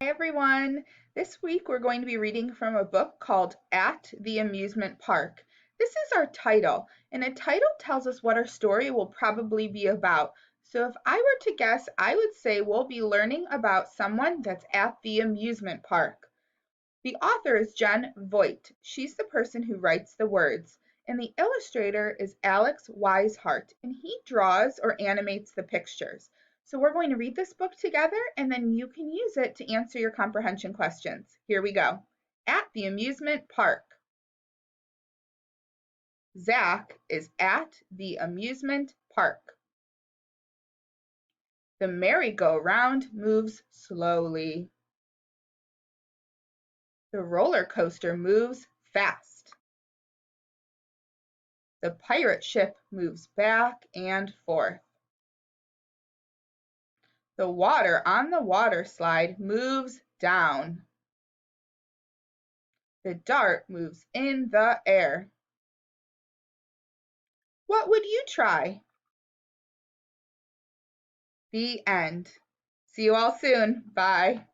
Hi everyone! This week we're going to be reading from a book called At the Amusement Park. This is our title, and a title tells us what our story will probably be about. So if I were to guess, I would say we'll be learning about someone that's at the amusement park. The author is Jen Voigt. She's the person who writes the words. And the illustrator is Alex Weishart, and he draws or animates the pictures. So we're going to read this book together, and then you can use it to answer your comprehension questions. Here we go. At the amusement park. Zach is at the amusement park. The merry-go-round moves slowly. The roller coaster moves fast. The pirate ship moves back and forth. The water on the water slide moves down. The dart moves in the air. What would you try? The end. See you all soon. Bye.